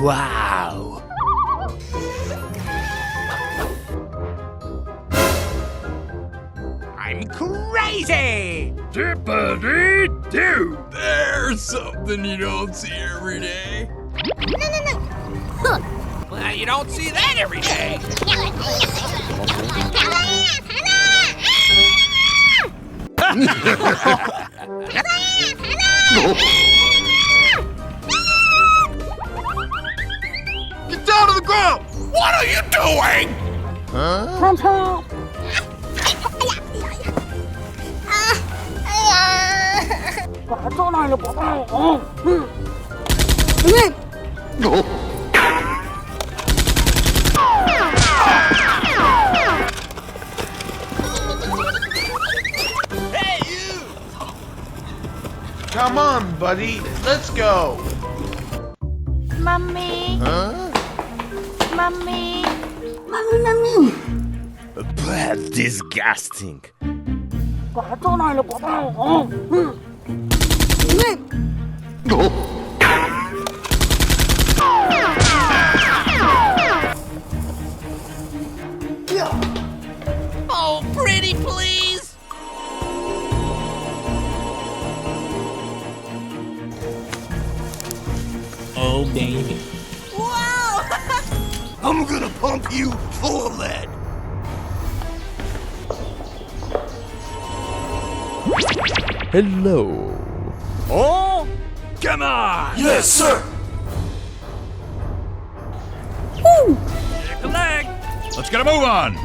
Wow! I'm crazy! Dippity-doo! There's something you don't see every day. No. Huh. Well, you don't see that every day. Get down to the ground! What are you doing? Parental. Hey, you! Come on, buddy. Let's go. Mommy. Huh? Mommy. That's disgusting. Oh, pretty please! Oh, baby. Wow. I'm gonna pump you full of lead. Hello. Oh? Come on! Yes, sir. Kick a leg. Let's get a move on.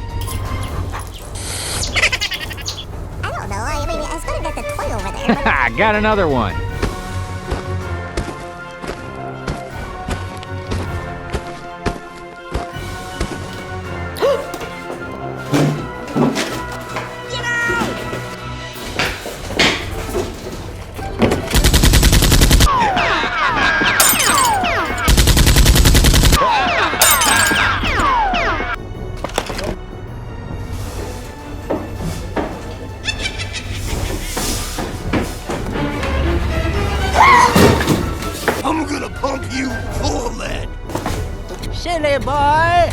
I don't know. I mean, I was gonna get the toy over there. But... I got another one. I'm gonna pump you full of lead. Silly boy.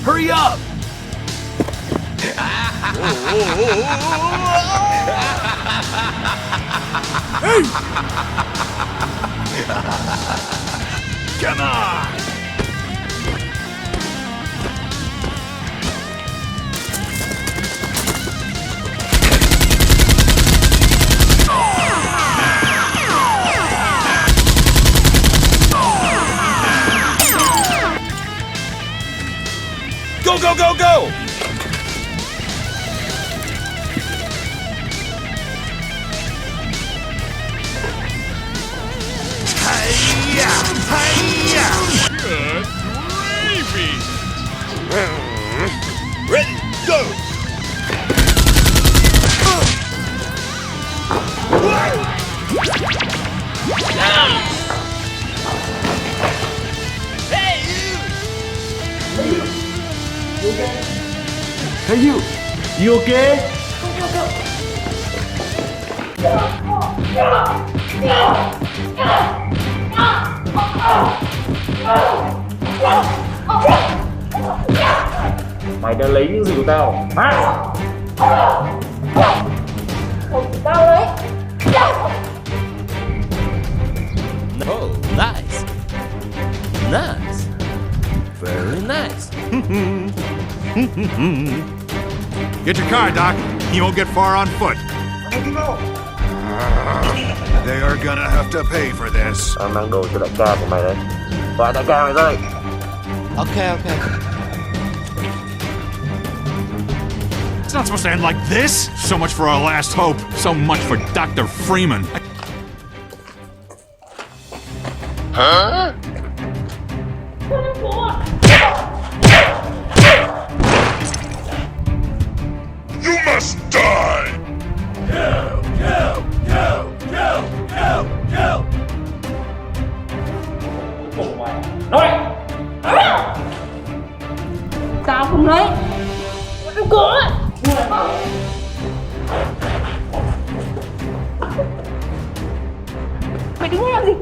Hurry up! Hey! Come on! Go, go, go, go! Hi-ya! Hi-ya! Good gravy. Ready, go! Hey, you! You okay? Mày đã lấy những gì của tao hả? Tao đấy. Oh, nice. Nice. Very nice. Get your car, Doc. You won't get far on foot. They are gonna have to pay for this. Tao mang đồ cho đại ca của mày đấy. Tòa đại ca mày ơi. Okay. It's not supposed to end like this. So much for our last hope. So much for Dr. Freeman. You must die! Kill! nói sao không lấy ăn cửa mày đứng làm gì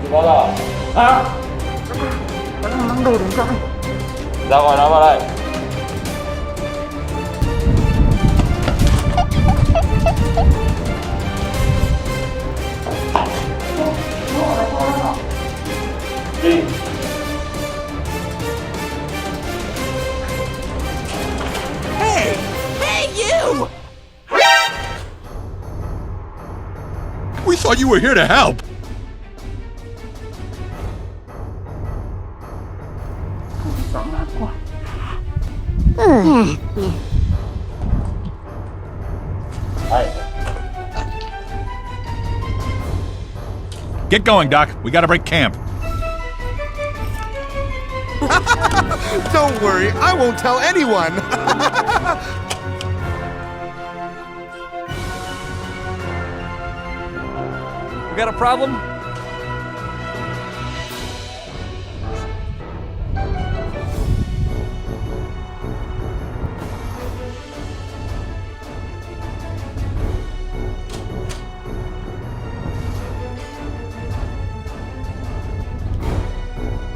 gì bao giờ hả nó mang đồ đến cho anh ra gọi nó vào đây. Đi. Hey, you! We thought you were here to help. Get going, Doc. We gotta break camp. Don't worry, I won't tell anyone. We got a problem?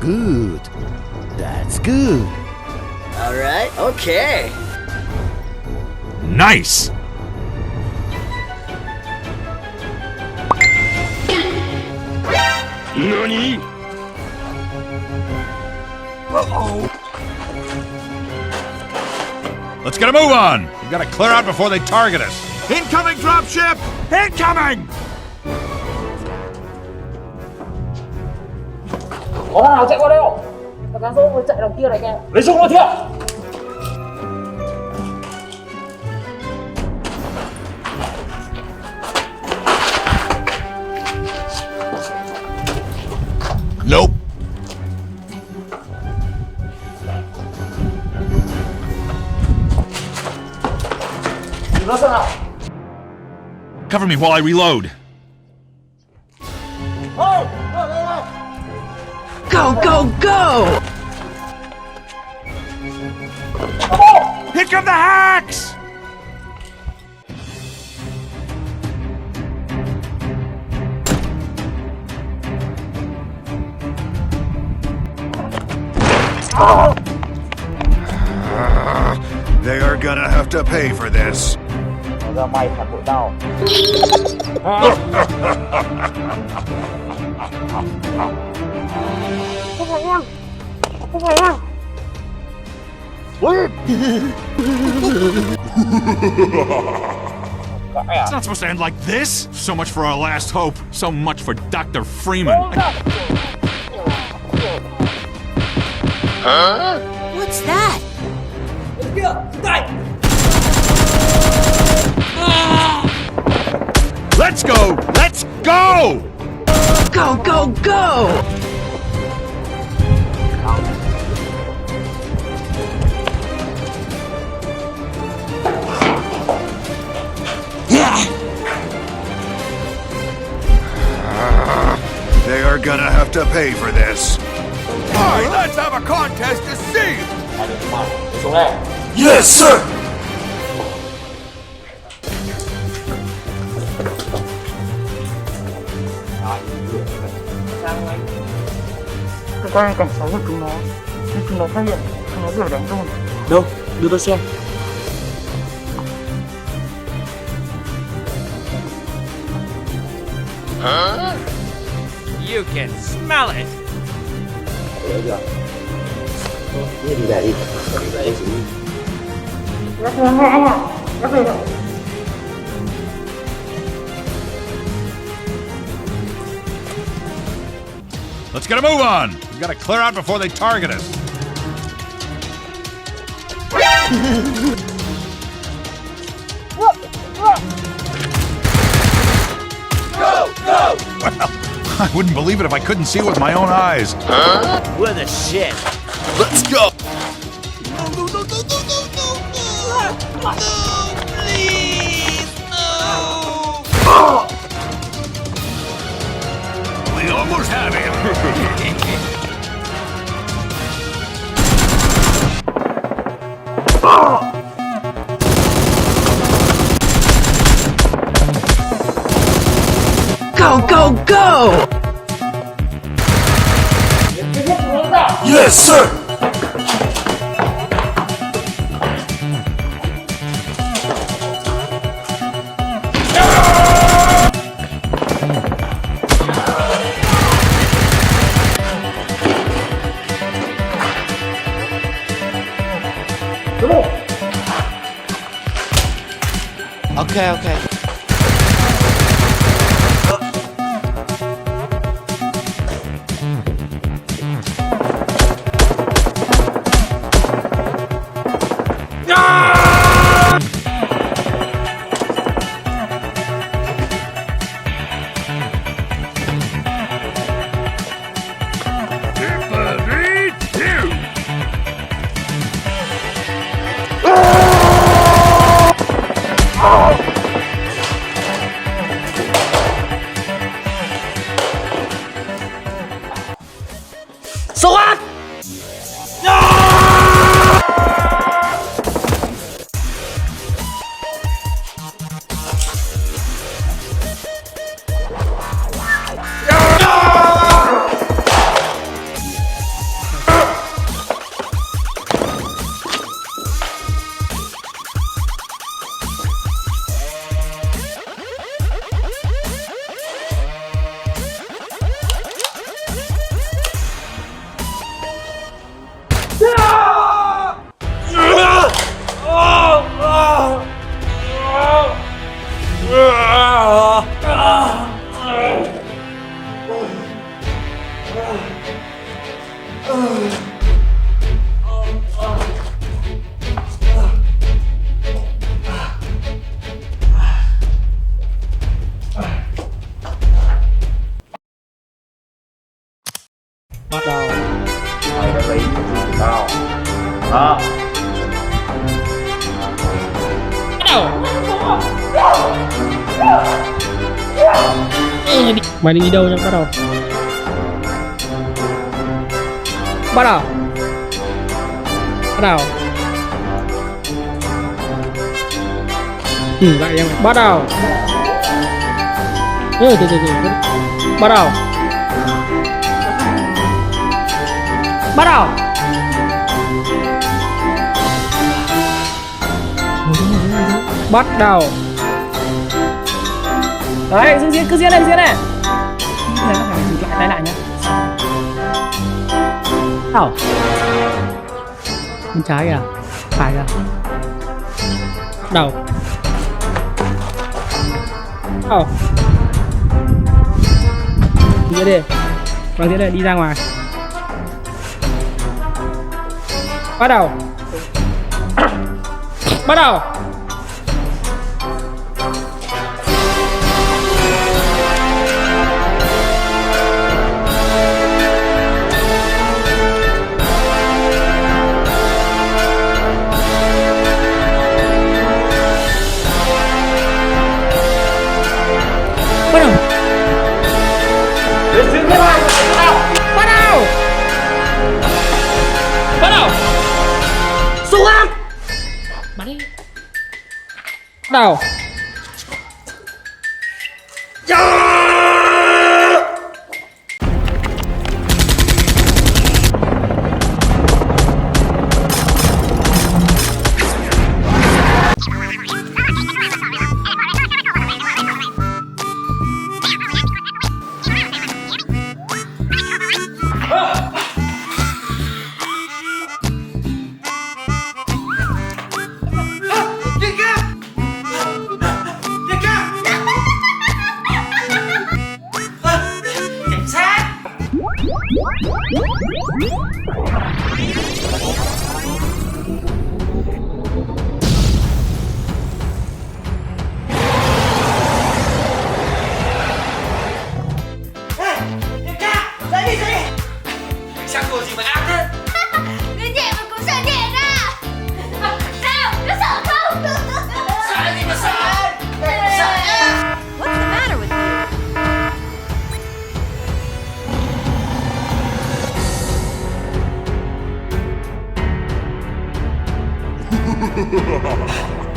Good. That's good. All right, okay. Nice. Nani? Uh-oh. Let's get a move on. We gotta clear out before they target us. Incoming dropship! Incoming! Có thằng nào chạy qua đây không? Thằng cán dỗ mới chạy đằng kia này kìa. Lấy súng nó thiệt. Nope. Đừng nó xem nào. Cover me while I reload. Go, go, go! Here come the hacks! They are gonna have to pay for this. Ra mày phản bội tao. It's not supposed to end like this. So much for our last hope. So much for Dr. Freeman. What's that? Let's go! Let's go! Go, go, go! They are gonna have to pay for this. Alright, let's have a contest to see. Hai đứa mày, lấy súng đây. Yes, sir! cơ quan cảnh sát của chúng nó nhưng chúng nó phát hiện chúng nó đuổi đánh tôi. Đâu, đưa tôi xem. You can smell it. Let's get a move on. We've got to clear out before they target us. Go, go! Well, I wouldn't believe it if I couldn't see it with my own eyes. We're the shit. Let's go! No, no, no, no, no, no, no, no! No, please! No! We almost have him. Go, go, go! Yes, sir! Okay, okay. SWAT! Bắt đầu. Mày đã bị tao. Đó. Mày định đi đâu nhá? Bắt đầu. Bắt đầu. Bắt đầu. Lại em. Bắt đầu. Từ từ. Bắt đầu. Bắt đầu. Bắt đầu. Đấy, cứ diễn này. Này nó phải dừng lại tay lại nhá. Nào. Bên trái kìa, phải kìa. Đầu. Đầu. Diễn đi. Vâng, diễn đây, đi ra ngoài. Bắt đầu. Bắt đầu. Bắt đầu. Bắt đầu. Bắt đầu. SWAT. Bắn đi. Bắt đầu.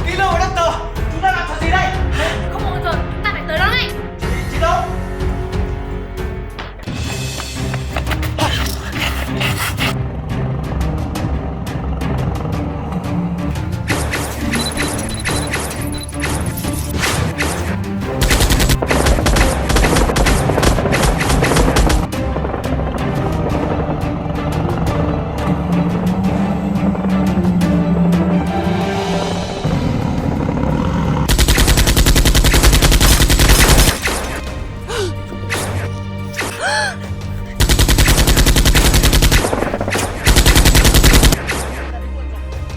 Kilo ở Doctor, chúng ta làm trò gì đây? Không ổn rồi, ta phải tới đó ngay. Chiến đấu.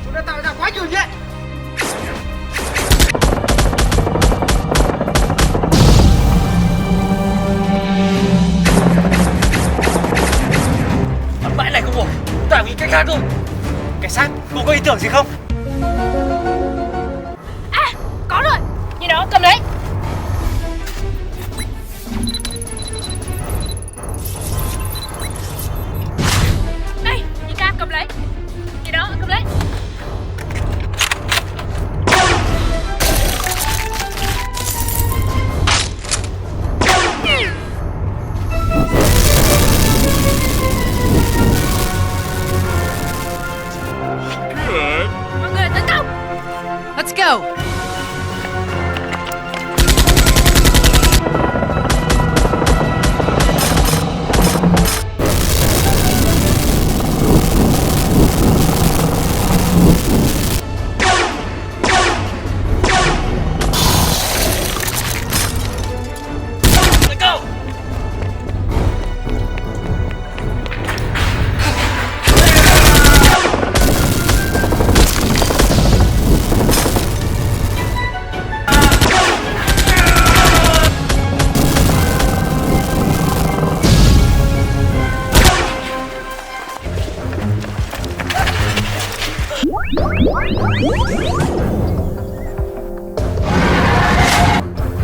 Chúng ta tạo ra quá nhiều chuyện. Bãi này không ổn, ta phải nghĩ cách khác thôi. Cảnh sát, cô có ý tưởng gì không? À, có rồi. Gì đó, cầm lấy. Đây, chị ca cầm lấy. Gì đó, cầm lấy. Mọi người tấn công. Let's go. Let's go.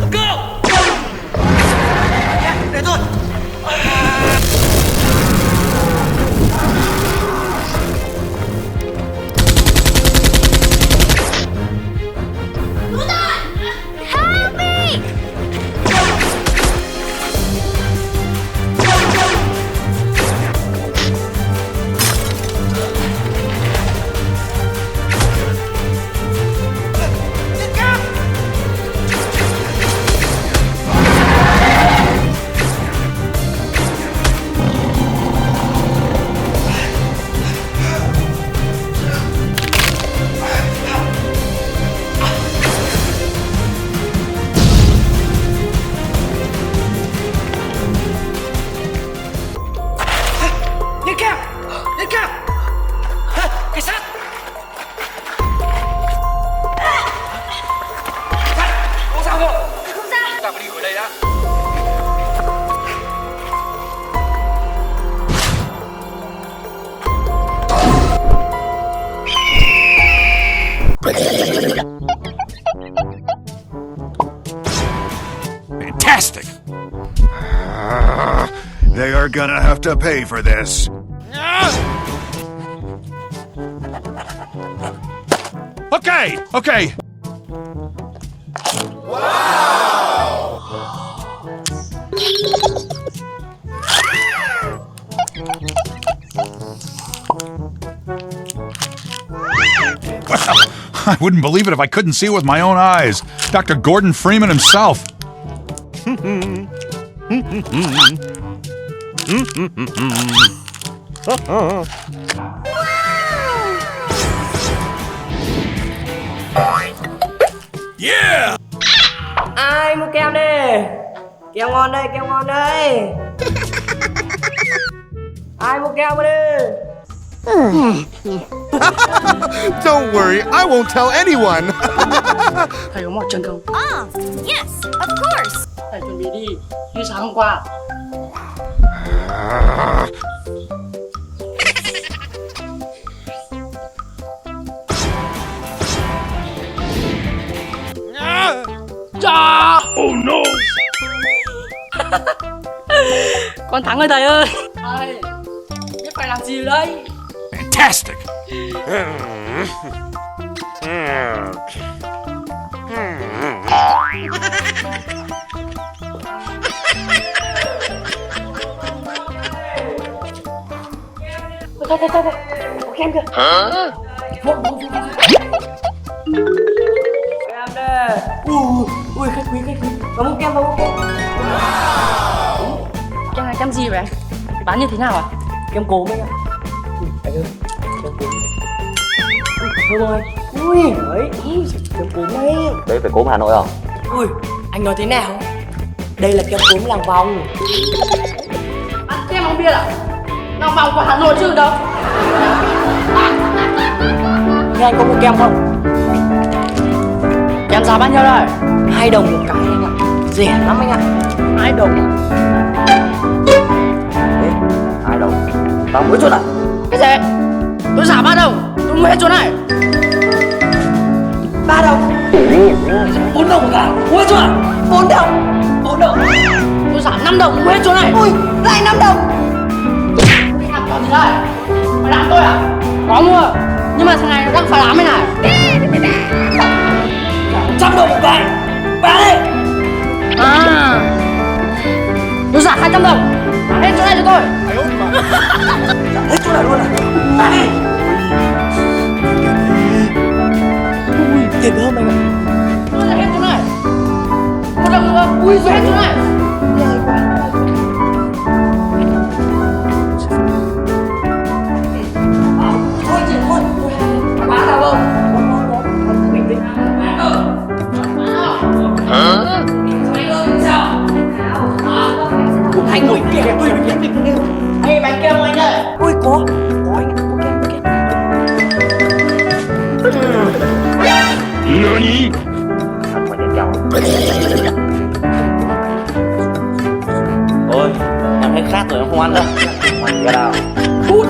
Let's go. Để tôi. Help me! Lên cao. Lên cao. Cảnh sát. Không sao rồi. Không sao. Ta phải đi khỏi đây đã. Fantastic! They are gonna have to pay for this. Okay, okay. Well, I wouldn't believe it if I couldn't see it with my own eyes. Dr. Gordon Freeman himself. Yeah! Ai mua kem đi. Kem ngon đây, kem ngon đây. Ai mua kem đi. Don't worry, I won't tell anyone. Thầy có một chân không? Yes, of course. Thầy chuẩn bị đi. Như sáng hôm qua. Oh no! Con thắng rồi thầy ơi. Thầy, biết phải làm gì đây? Fantastic! Thôi, có kem kìa. Vội. Kem đây. Ui, khách quý. Có một kem. Kem này kem gì vậy anh? Bán như thế nào à? Kem cốm anh ạ. Anh ơi, kem cốm. Thôi rồi. Ui, đấy, kem cốm đấy. Đấy phải cốm Hà Nội không? Ui, anh nói thế nào? Đây là kem cốm làng vòng. Ăn kem không biết à? Nào vòng của Hà Nội chứ đâu. Thế anh có mua kem không? Kem giá bao nhiêu đây? 2 đồng một cái anh ạ. Rẻ lắm anh ạ. 2 đồng. Đấy, 2 đồng. Tao mới chút à? Cái gì? Tôi giả 3 đồng. Tôi mua hết chỗ này. 3 đồng. 4 đồng một cái. Mua hết chưa ạ? 4 đồng. Tôi giảm 5 đồng mua hết chỗ này. Ui, lại 5 đồng. Mày làm trò gì đây? Mày làm tôi à? Có mua. Nhưng mà thằng này nó đang phá đám đây này. 100 đồng một cái. Bán đi. À, tôi giả 200 đồng. Trả hết chỗ này cho tôi. Hết chỗ này luôn à? Bán đi. Ui, tiền hơn anh ạ. Tôi trả hết chỗ này. 1 đồng nữa. Ui, tôi hết chỗ này. Thôi chị thôi. Bán nào không? Bình tĩnh. Anh ngồi kia tôi bình tĩnh. Ê, bánh kem của anh đây. Ui có anh ạ. Ok. Nani? Ăn mà kẹo. Ôi, em thấy khát rồi, em không ăn đâu. Ăn cái nào? Cút.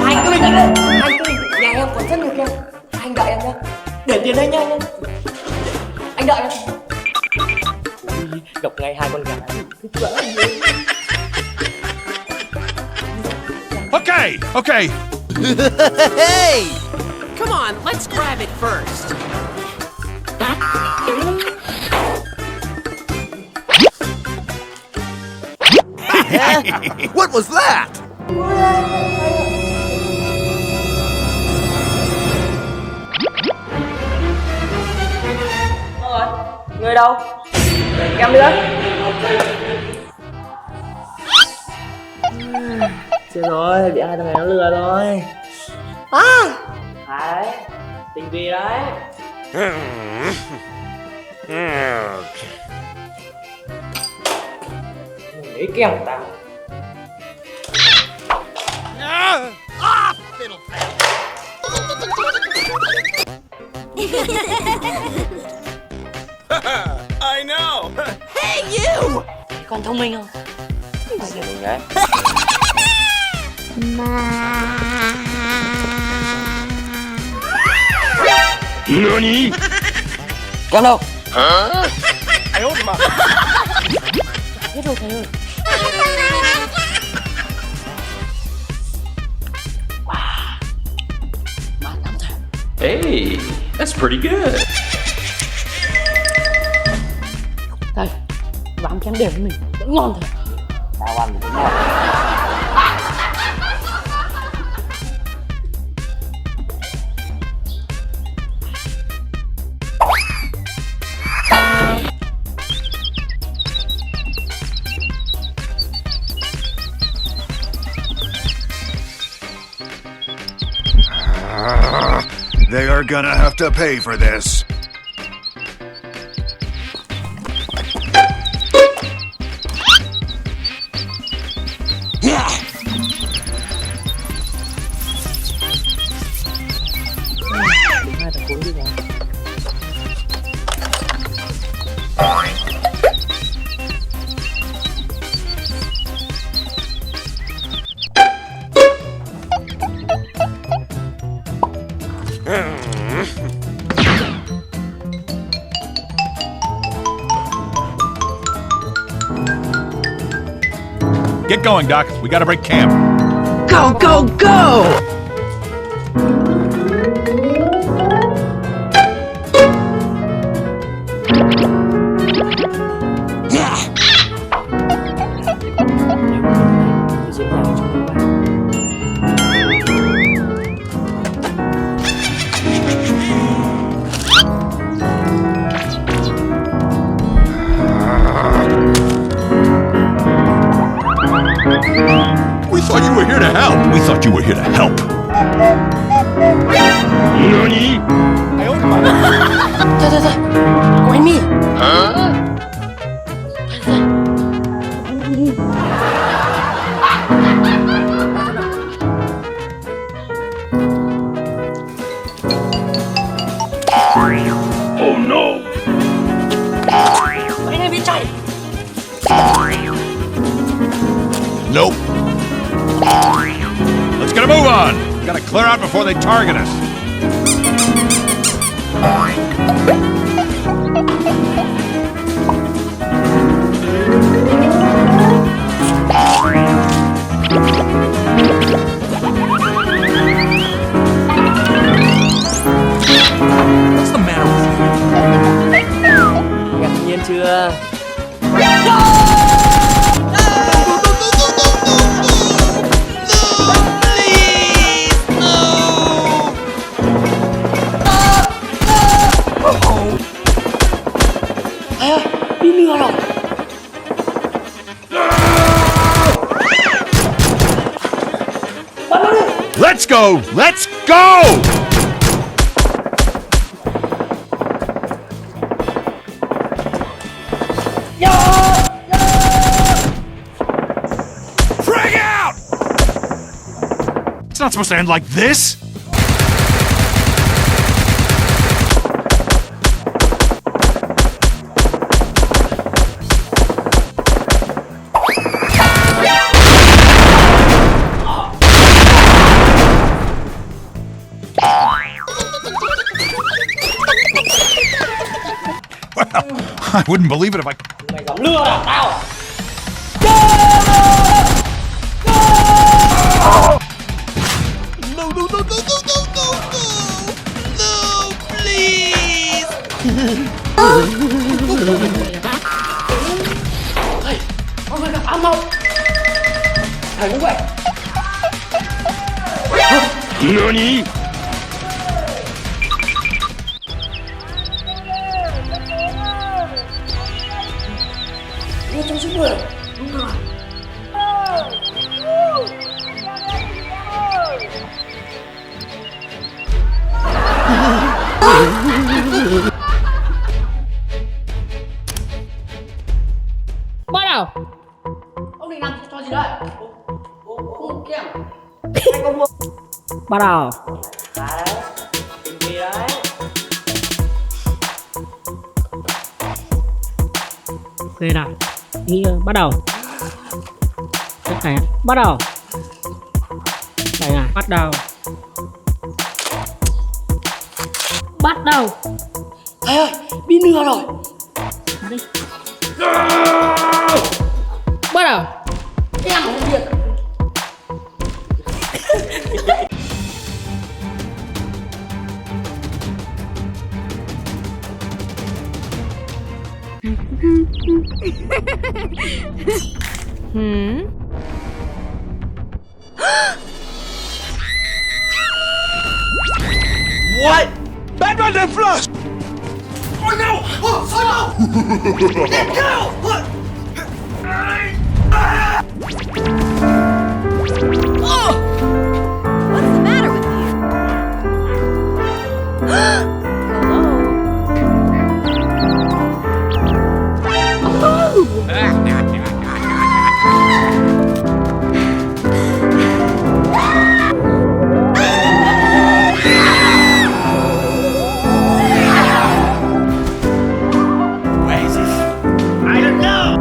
Anh cứ bình tĩnh lên. Nhà em còn rất nhiều kem. Anh đợi em nhé. Để tiền đây nha anh. Anh đợi em. Gặp ngay 2 con gái. Okay. Hey! Come on, let's grab it first. What was that? Rồi, người đâu? Để kem nữa. Chết rồi, bị hai thằng này nó lừa rồi. Đấy, tình gì đấy. Lấy kem của tao. I know. Hey, you! Còn thông minh không? Để mình đấy. Nani? Con đâu? Ai ôi mà. Hết rồi thầy ơi. Bán lắm thầy. Hey, that's pretty good. Thầy, bán kem đều với mình vẫn ngon thầy. Tao ăn thì ngon. They are gonna have to pay for this. Hai thằng cuốn đi rồi. Get going, Doc. We gotta break camp. Go, go, go! We thought you were here to help. We thought you were here to help. Nani? 在，闺蜜。Oh no! ไปไหนพี่ใจ Nope. Let's get a move on. Gotta clear out before they target us. What's the matter with you? Ngạc nhiên chưa? Bị lừa rồi. Let's go! Let's go! Frag out! It's not supposed to end like this! I wouldn't believe it if I... Mày dám lừa đảo tao? No, no, no, no, no, no, no, no! No, please! Mọi người gặp ám không? Thầy cũng vậy. Nani? Đưa trong sức người. Đúng rồi. Bắt đầu. Ông định làm trò gì đây? Không kem. Bắt đầu. Đấy. Tình gì đấy? Ok nào. Nghĩ bắt đầu. Tất cả bắt đầu. Đây này, bắt đầu. Bắt đầu. Thầy ơi, bị lừa rồi. Đi. Bắt đầu. Em không biết. What? Batman and Flush! Oh no! Oh no! Let go! What? Oh! What's the matter with you? I don't know!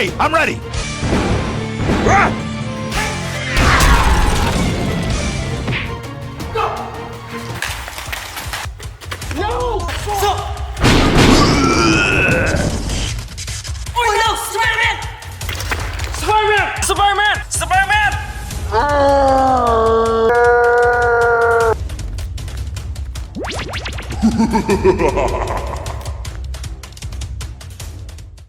Okay, I'm ready. Ôi no, Spider-Man! Spider-Man! Spider-Man! Spider-Man!